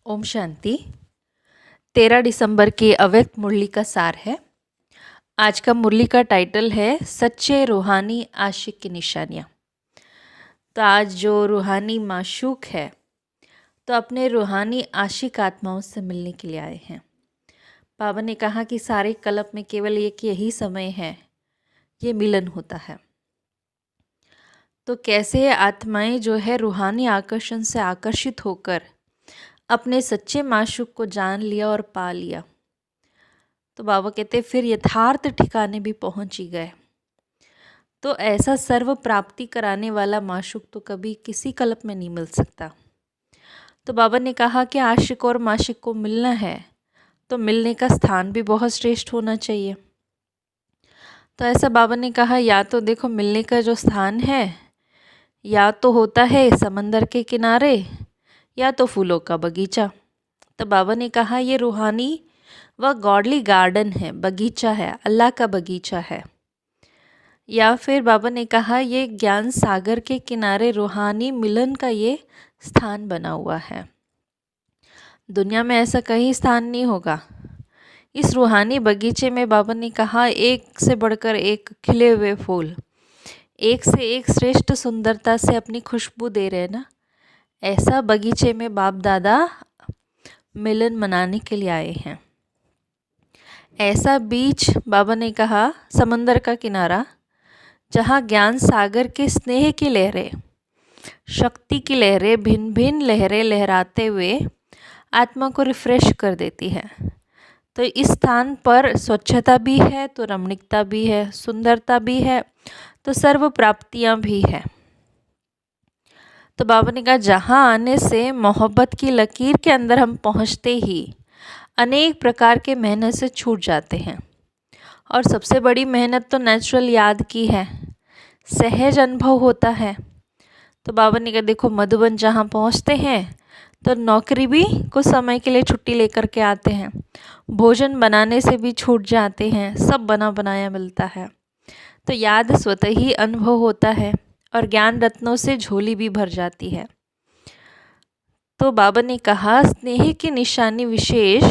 ओम शांति। 13 दिसंबर की अव्यक्त मुरली का सार है। आज का मुरली का टाइटल है सच्चे रूहानी आशिक की निशानियाँ। तो आज जो रूहानी माशूक है तो अपने रूहानी आशिक आत्माओं से मिलने के लिए आए हैं। बाबा ने कहा कि सारे कल्प में केवल एक यही समय है, ये मिलन होता है। तो कैसे आत्माएं जो है रूहानी आकर्षण से आकर्षित होकर अपने सच्चे माशूक को जान लिया और पा लिया। तो बाबा कहते फिर यथार्थ ठिकाने भी पहुंच ही गए। तो ऐसा सर्व प्राप्ति कराने वाला माशूक तो कभी किसी कल्प में नहीं मिल सकता। तो बाबा ने कहा कि आशिक और माशिक को मिलना है तो मिलने का स्थान भी बहुत श्रेष्ठ होना चाहिए। तो ऐसा बाबा ने कहा या तो देखो मिलने का जो स्थान है या तो होता है समंदर के किनारे या तो फूलों का बगीचा। तो बाबा ने कहा ये रूहानी वह गॉडली गार्डन है, बगीचा है, अल्लाह का बगीचा है। या फिर बाबा ने कहा ये ज्ञान सागर के किनारे रूहानी मिलन का ये स्थान बना हुआ है। दुनिया में ऐसा कहीं स्थान नहीं होगा। इस रूहानी बगीचे में बाबा ने कहा एक से बढ़कर एक खिले हुए फूल, एक से एक श्रेष्ठ सुंदरता से अपनी खुशबू दे रहे ना। ऐसा बगीचे में बाप दादा मिलन मनाने के लिए आए हैं। ऐसा बीच बाबा ने कहा समंदर का किनारा जहाँ ज्ञान सागर के स्नेह की लहरें, शक्ति की लहरें, भिन्न भिन्न लहरें लहराते हुए आत्मा को रिफ्रेश कर देती है। तो इस स्थान पर स्वच्छता भी है तो रमणीकता भी है, सुंदरता भी है तो सर्व प्राप्तियाँ भी है। तो बाबा ने कहा जहाँ आने से मोहब्बत की लकीर के अंदर हम पहुँचते ही अनेक प्रकार के मेहनत से छूट जाते हैं। और सबसे बड़ी मेहनत तो नेचुरल याद की है, सहज अनुभव होता है। तो बाबा ने कहा देखो मधुबन जहाँ पहुँचते हैं तो नौकरी भी कुछ समय के लिए छुट्टी लेकर के आते हैं, भोजन बनाने से भी छूट जाते हैं, सब बना बनाया मिलता है। तो याद स्वतः ही अनुभव होता है और ज्ञान रत्नों से झोली भी भर जाती है। तो बाबा ने कहा स्नेह की निशानी विशेष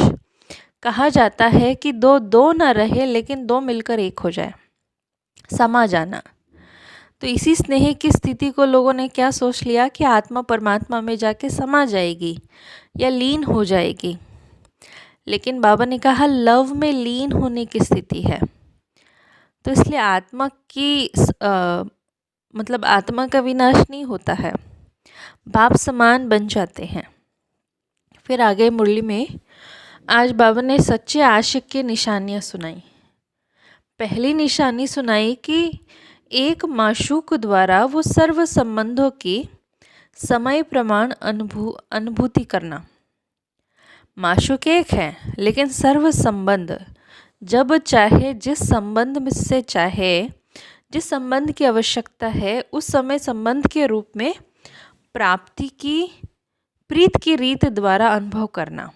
कहा जाता है कि दो दो न रहे लेकिन दो मिलकर एक हो जाए, समा जाना। तो इसी स्नेह की स्थिति को लोगों ने क्या सोच लिया कि आत्मा परमात्मा में जाके समा जाएगी या लीन हो जाएगी। लेकिन बाबा ने कहा लव में लीन होने की स्थिति है। तो इसलिए आत्मा की मतलब आत्मा का विनाश नहीं होता है, बाप समान बन जाते हैं। फिर आगे मुरली में आज बाबा ने सच्चे आशिक की निशानियाँ सुनाई। पहली निशानी सुनाई कि एक माशूक द्वारा वो सर्व संबंधों की समय प्रमाण अनुभूति करना। माशूक एक है लेकिन सर्व संबंध जब चाहे जिस संबंध में से चाहे जिस संबंध की आवश्यकता है उस समय संबंध के रूप में प्राप्ति की प्रीत की रीत द्वारा अनुभव करना।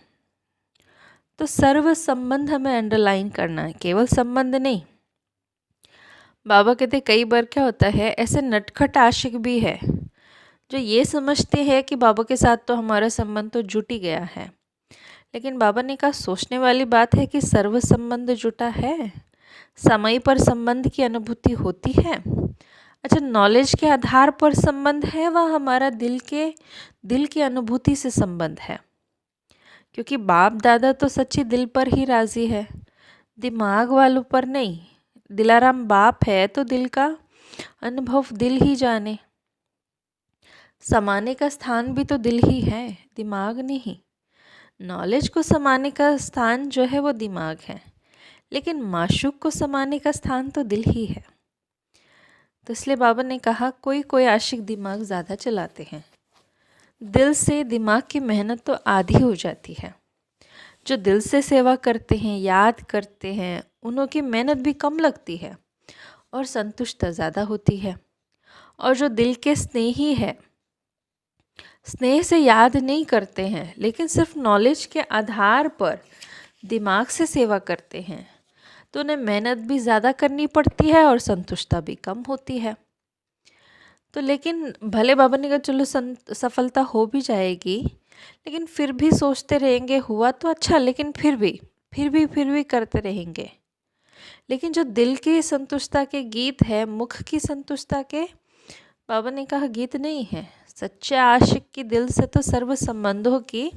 तो सर्व संबंध हमें अंडरलाइन करना है, केवल संबंध नहीं। बाबा कहते कई बार क्या होता है ऐसे नटखट आशिक भी है जो ये समझते हैं कि बाबा के साथ तो हमारा संबंध तो जुट ही गया है। लेकिन बाबा ने कहा सोचने वाली बात है कि सर्व संबंध जुटा है, समय पर संबंध की अनुभूति होती है। अच्छा नॉलेज के आधार पर संबंध है वह हमारा दिल की अनुभूति से संबंध है। क्योंकि बाप दादा तो सच्ची दिल पर ही राज़ी है, दिमाग वालों पर नहीं। दिलाराम बाप है तो दिल का अनुभव दिल ही जाने। समाने का स्थान भी तो दिल ही है, दिमाग नहीं। नॉलेज को समाने का स्थान जो है वो दिमाग है, लेकिन माशूक को समाने का स्थान तो दिल ही है। तो इसलिए बाबा ने कहा कोई कोई आशिक दिमाग ज़्यादा चलाते हैं, दिल से दिमाग की मेहनत तो आधी हो जाती है। जो दिल से सेवा करते हैं, याद करते हैं, उन्हों की मेहनत भी कम लगती है और संतुष्टता ज़्यादा होती है। और जो दिल के स्नेही है, स्नेह से याद नहीं करते हैं लेकिन सिर्फ नॉलेज के आधार पर दिमाग से सेवा करते हैं, तो उन्हें मेहनत भी ज़्यादा करनी पड़ती है और संतुष्टता भी कम होती है। तो लेकिन भले बाबा ने कहा चलो सफलता हो भी जाएगी, लेकिन फिर भी सोचते रहेंगे हुआ तो अच्छा, लेकिन फिर भी करते रहेंगे। लेकिन जो दिल की संतुष्टता के गीत है, मुख की संतुष्टता के, बाबा ने कहा गीत नहीं है। सच्चे आशिक की दिल से तो सर्व संबंधों की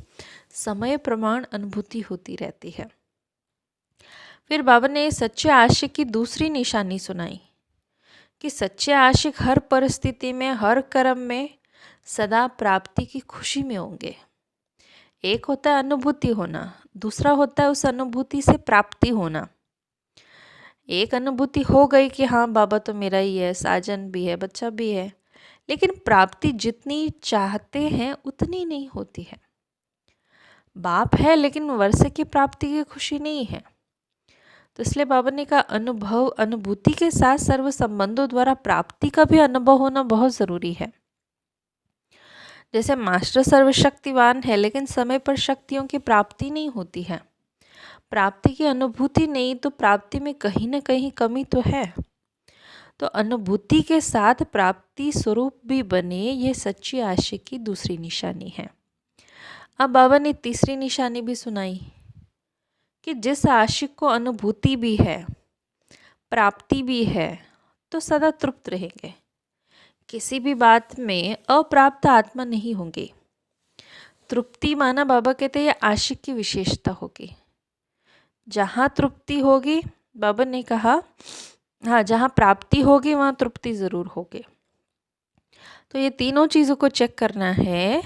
समय प्रमाण अनुभूति होती रहती है। फिर बाबा ने सच्चे आशिक की दूसरी निशानी सुनाई कि सच्चे आशिक हर परिस्थिति में, हर कर्म में सदा प्राप्ति की खुशी में होंगे। एक होता है अनुभूति होना, दूसरा होता है उस अनुभूति से प्राप्ति होना। एक अनुभूति हो गई कि हाँ बाबा तो मेरा ही है, साजन भी है, बच्चा भी है, लेकिन प्राप्ति जितनी चाहते हैं उतनी नहीं होती है। बाप है लेकिन वर्षे की प्राप्ति की खुशी नहीं है। तो इसलिए बाबा ने कहा अनुभव, अनुभूति के साथ सर्व संबंधों द्वारा प्राप्ति का भी अनुभव होना बहुत ज़रूरी है। जैसे मास्टर सर्वशक्तिवान है लेकिन समय पर शक्तियों की प्राप्ति नहीं होती है, प्राप्ति की अनुभूति नहीं, तो प्राप्ति में कहीं ना कहीं कमी तो है। तो अनुभूति के साथ प्राप्ति स्वरूप भी बने, ये सच्ची आशिक की दूसरी निशानी है। अब बाबा ने तीसरी निशानी भी सुनाई कि जिस आशिक को अनुभूति भी है, प्राप्ति भी है, तो सदा तृप्त रहेंगे, किसी भी बात में अप्राप्त आत्मा नहीं होंगे। तृप्ति माना बाबा कहते हैं ये आशिक की विशेषता होगी। जहाँ तृप्ति होगी, बाबा ने कहा हाँ जहाँ प्राप्ति होगी वहाँ तृप्ति ज़रूर होगी। तो ये तीनों चीज़ों को चेक करना है।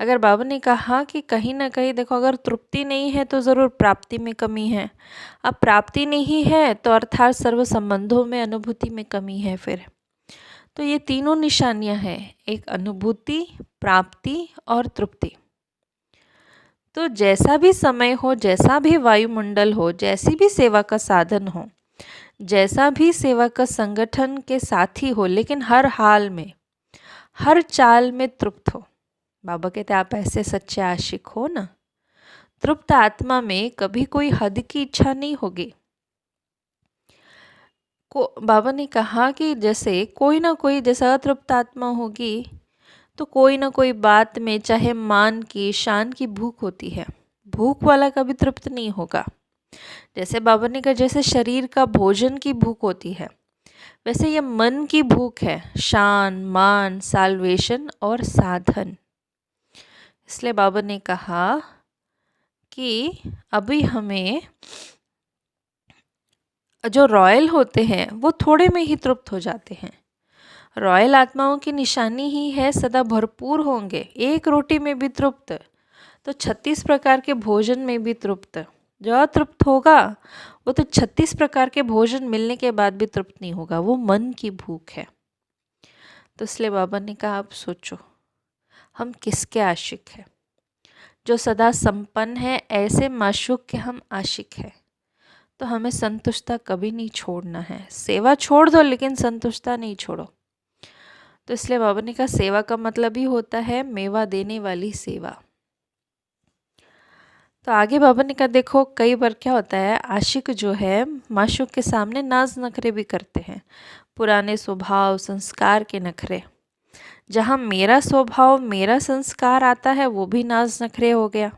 अगर बाबा ने कहा कि कहीं ना कहीं देखो, अगर तृप्ति नहीं है तो ज़रूर प्राप्ति में कमी है, अब प्राप्ति नहीं है तो अर्थात सर्व संबंधों में, अनुभूति में कमी है। फिर तो ये तीनों निशानियां हैं, एक अनुभूति, प्राप्ति और तृप्ति। तो जैसा भी समय हो, जैसा भी वायुमंडल हो, जैसी भी सेवा का साधन हो, जैसा भी सेवा का संगठन के साथी हो, लेकिन हर हाल में, हर चाल में तृप्त हो। बाबा कहते आप ऐसे सच्चे आशिक हो ना, तृप्त आत्मा में कभी कोई हद की इच्छा नहीं होगी। बाबा ने कहा कि जैसे कोई ना कोई, जैसा अतृप्त आत्मा होगी तो कोई ना कोई बात में, चाहे मान की, शान की भूख होती है, भूख वाला कभी तृप्त नहीं होगा। जैसे बाबा ने कहा जैसे शरीर का भोजन की भूख होती है, वैसे ये मन की भूख है, शान, मान, साल्वेशन और साधन। इसलिए बाबा ने कहा कि अभी हमें, जो रॉयल होते हैं वो थोड़े में ही तृप्त हो जाते हैं। रॉयल आत्माओं की निशानी ही है सदा भरपूर होंगे, एक रोटी में भी तृप्त तो 36 प्रकार के भोजन में भी तृप्त। जो अतृप्त होगा वो तो 36 प्रकार के भोजन मिलने के बाद भी तृप्त नहीं होगा, वो मन की भूख है। तो इसलिए बाबा ने कहा आप सोचो हम किसके आशिक हैं। जो सदा संपन्न है, ऐसे माशूक के हम आशिक हैं। तो हमें संतुष्टता कभी नहीं छोड़ना है। सेवा छोड़ दो लेकिन संतुष्टता नहीं छोड़ो। तो इसलिए बाबा ने कहा सेवा का मतलब ही होता है मेवा देने वाली सेवा। तो आगे बाबा ने कहा देखो कई बार क्या होता है, आशिक जो है माशूक के सामने नाज नखरे भी करते हैं, पुराने स्वभाव संस्कार के नखरे। जहाँ मेरा स्वभाव, मेरा संस्कार आता है वो भी नाज नखरे हो गया।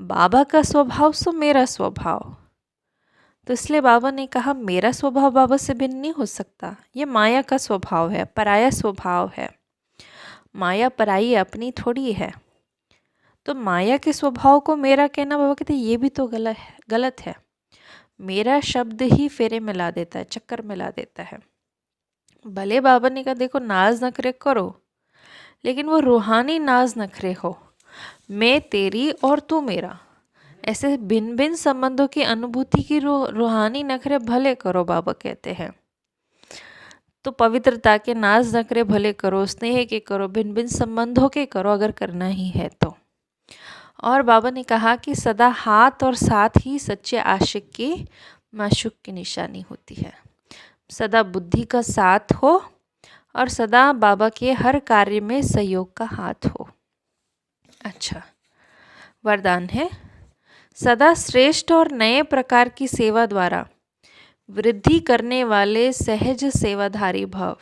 बाबा का स्वभाव सो मेरा स्वभाव। तो इसलिए बाबा ने कहा मेरा स्वभाव बाबा से भिन्न नहीं हो सकता, ये माया का स्वभाव है, पराया स्वभाव है। माया पराई अपनी थोड़ी है। तो माया के स्वभाव को मेरा कहना, बाबा कहते ये भी तो गलत है। मेरा शब्द ही फेरे मिला देता है, चक्कर मिला देता है। भले बाबा ने कहा देखो नाज नखरे करो, लेकिन वो रूहानी नाज नखरे हो, मैं तेरी और तू मेरा, ऐसे भिन्न भिन्न संबंधों की अनुभूति की रूहानी नखरे भले करो। बाबा कहते हैं तो पवित्रता के नाज नखरे भले करो, स्नेह के करो, भिन्न भिन्न संबंधों के करो अगर करना ही है तो। और बाबा ने कहा कि सदा हाथ और साथ ही सच्चे आशिक की माशूक की निशानी होती है। सदा बुद्धि का साथ हो और सदा बाबा के हर कार्य में सहयोग का हाथ हो। अच्छा, वरदान है सदा श्रेष्ठ और नए प्रकार की सेवा द्वारा वृद्धि करने वाले सहज सेवाधारी भव।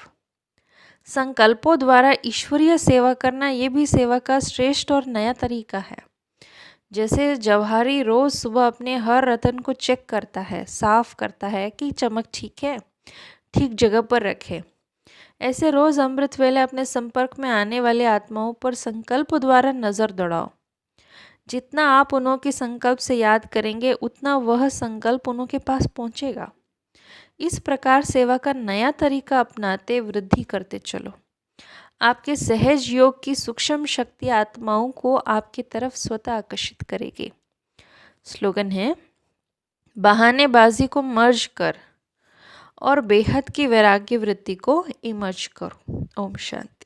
संकल्पों द्वारा ईश्वरीय सेवा करना ये भी सेवा का श्रेष्ठ और नया तरीका है। जैसे जवाहरी रोज सुबह अपने हर रतन को चेक करता है, साफ करता है कि चमक ठीक है, ठीक जगह पर रखे। ऐसे रोज अमृत वेले अपने संपर्क में आने वाले आत्माओं पर संकल्प द्वारा नजर दौड़ाओ। जितना आप उन्हों के संकल्प से याद करेंगे उतना वह संकल्प उन्हों के पास पहुंचेगा। इस प्रकार सेवा का नया तरीका अपनाते वृद्धि करते चलो। आपके सहज योग की सूक्ष्म शक्ति आत्माओं को आपकी तरफ स्वतः आकर्षित करेगी। स्लोगन है, बहानेबाजी को मर्ज कर और बेहद की वैराग्य वृत्ति को इमर्ज करो। ओम शांति।